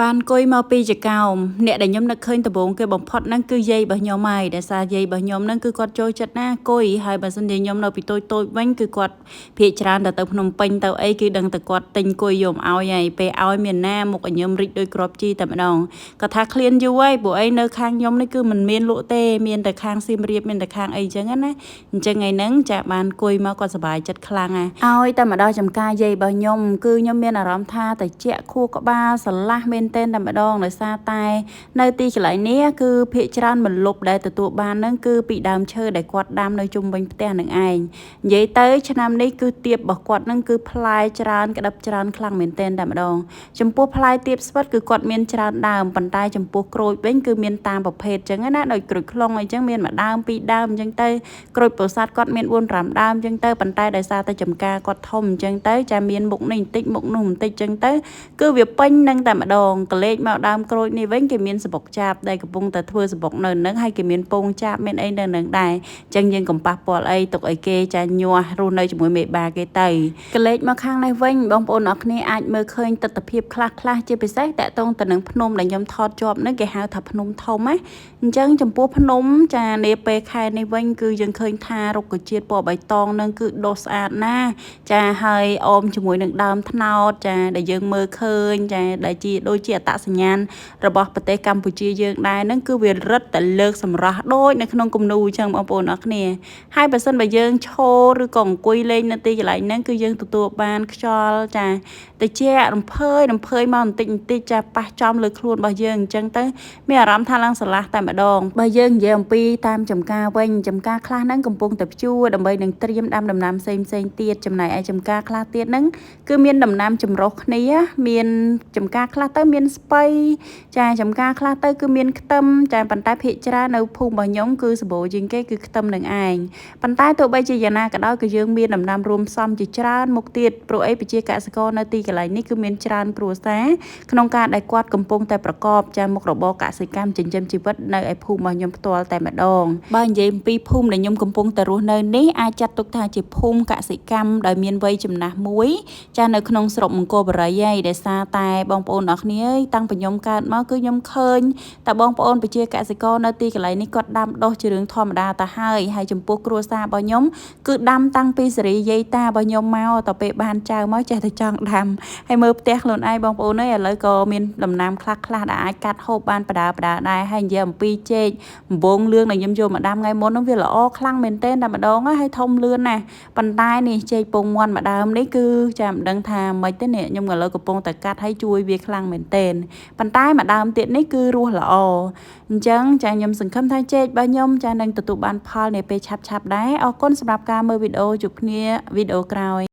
បានគួយមកពីចកោមអ្នកដែលខ្ញុំនឹកឃើញដំបូងគេបំផុតហ្នឹងគឺយាយរបស់ខ្ញុំហើយដែលសារយាយរបស់ខ្ញុំហ្នឹងគឺគាត់ចូលចិត្តណាគួយហើយបើសិនជាខ្ញុំនៅពីតូចវិញគឺគាត់ភាកច្រើនទៅភ្នំពេញទៅអីគឺដឹងតែគាត់ទិញគួយយកមកឲ្យហើយពេលឲ្យមានណាមុខឲ្យខ្ញុំរីកដូចក្របជីតែម្ដងគាត់ថាឃ្លានយូរហើយព្រោះអីនៅខាងខ្ញុំនេះគឺមិនមានលក់ទេមានតែខាងសៀមរាបមានតែខាងអីចឹងណាអញ្ចឹងថ្ងៃហ្នឹងចាបានគួយមកគាត់សប្បាយចិត្តខ្លាំងហើយឲ្យតែមកដល់ចំការយាយរបស់ខ្ញុំគឺខ្ញុំមានអារម្មណ៍ថាតែជាខួរក្បាលស្រឡះមែនតែម្ដងដោយសារតែនៅទីកន្លែងនេះគឺភាគច្រើនមិនលុបដែលទទួលបានហ្នឹងគឺពីដើមឈើដែលគាត់ដាំនៅជុំវិញផ្ទះនឹងឯងនិយាយទៅឆ្នាំនេះគឺទៀបរបស់គាត់ហ្នឹងគឺផ្លែច្រើនក្តឹបច្រើនខ្លាំងមែនតែម្ដងចំពោះផ្លែទៀបស្វិតគឺគាត់មានច្រើនដើមប៉ុន្តែចំពោះក្រូចវិញគឺមានតាមប្រភេទចឹងណាដូចក្រូចខ្លុងអីចឹងមានមួយដើមពីរដើមអញ្ចឹងទៅក្រូចពោធិ៍សាត់គាត់មាន4 5ដើមអញ្ចឹងទៅប៉ុន្តែដោយសារតែចំការគាត់ធំអញ្ចឹងទៅចាមានមុខនេះបន្តិចមុខនោះបន្តិចអញ្ចឹងទៅគឺវាពេញនឹងតែម្ដងកលេចមកដើមក្រូចនេះវិញគេមានសបុកចាបដែលកំពុងតែធ្វើសបុកនៅនឹងហើយគេមានពងចាបមានអីនៅនឹងដែរអញ្ចឹងយើងកុំប៉ះពាល់អីទុកឲ្យគេចាញាស់រស់នៅជាមួយមេបាគេទៅកលេចមកខាងនេះវិញបងប្អូនអរគ្នាអាចមើលឃើញទស្សនភាពខ្លះជាពិសេសតកតងទៅនឹងភ្នំដែលខ្ញុំថតជាប់នឹងគេហៅថាភ្នំធំណាអញ្ចឹងចំពោះភ្នំចានាពេលខែនេះវិញគឺយើងឃើញថារុក្ខជាតិពណ៌បៃតងនឹងគឺដុះស្អាតណាចាហើយអមជាមួយនឹងដើមត្នោតចាដែលយើងមើលឃើញចាដែលជាដូចជាអត្តសញ្ញាណរបស់ប្រទេសកម្ពុជាយើងដែរហ្នឹងគឺវារឹតតែលើកសម្រស់ដូចនៅក្នុងគំនូរអញ្ចឹងបងប្អូនអរគ្នាហើយបើសិនបើយើងឈរឬក៏អង្គុយលេងនៅទីកន្លែងហ្នឹងគឺយើងទទួលបានខ្យល់ចាតិចរំភើយមកបន្តិចចាប៉ះចំលើខ្លួនរបស់យើងអញ្ចឹងទៅមានអារម្មណ៍ថាឡើងស្រឡះតែម្ដងបើយើងនិយាយអំពីតាមចំការវិញចំការខ្លះហ្នឹងកំពុងតែភ្ជួរដើម្បីនឹងត្រៀមដាំដំណាំផ្សេងទៀតចំណែកឯចំការខ្លះទៀតហ្នឹងគឺមានដំណាំចម្រុះគ្នាមានចំការខ្លះទៅមានស្ពៃចាចំការខ្លះទៅគឺមានខ្ទឹមចាប៉ុន្តែភាគច្រើននៅភូមិរបស់ខ្ញុំគឺសម្បូរជាងគេគឺខ្ទឹមនឹងឯងប៉ុន្តែទោះបីជាយ៉ាងណាក៏ដោយគឺយើងមានដំណាំរួមផ្សំជាច្រើនមុខទៀតព្រោះអីប្រជាកសិករនៅទីកន្លែងនេះគឺមានច្រើនគ្រួសារក្នុងការដែលគាត់កំពុងតែប្រកបចាមុខរបរកសិកម្មចិញ្ចឹមជីវិតនៅឯភូមិរបស់ខ្ញុំផ្ទាល់តែម្ដងបើនិយាយអំពីភូមិដែលខ្ញុំកំពុងតែរស់នៅនេះអាចចាត់ទុកថាជាភូមិកសិកម្មដែលមានវ័យចំណាស់មួយចានៅក្នុងស្រុកមង្គលបុរីហើយដែលសារតែបងប្អូនអរគ្នាតាំងពីខ្ញុំកើតមកគឺខ្ញុំឃើញតែបងប្អូនប្រជាកសិករនៅទីកន្លែងនេះគាត់ដាំដុះជារឿងធម្មតាទៅហើយចំពោះគ្រួសាររបស់ខ្ញុំគឺដាំតាំងពីសេរីយាយតារបស់ខ្ញុំមកតទៅពេលបានចៅមកចេះតែចង់ដាំហើយមើលផ្ទះខ្លួនឯងបងប្អូនអើយឥឡូវក៏មានដំណាំខ្លះដែលអាចកាត់ហូបបានបដាដែរហើយនិយាយអំពីចេកដំបងលឿងដែលខ្ញុំយកមកដាំថ្ងៃមុននោះវាល្អខ្លាំងមែនទែនតែម្ដងហើយធំលឿនណាស់ប៉ុន្តែនេះចេកពងមាន់មួយដើមនេះគឺចាំមិនដឹងថាម៉េចទេនេះខ្ញុំឥឡូវកំពុងតែកាត់ហើយជួយវាខ្លាំងមែនទែនប៉ុន្តែមួយដើមទៀតនេះគឺរស់ល្អអញ្ចឹងចាខ្ញុំសង្ឃឹមថាចេករបស់ខ្ញុំចានឹងទទួលបានផលនាពេលឆាប់ដែរអរគុណសម្រាប់ការមើលវីដេអូជួបគ្នាវីដេអូក្រោយ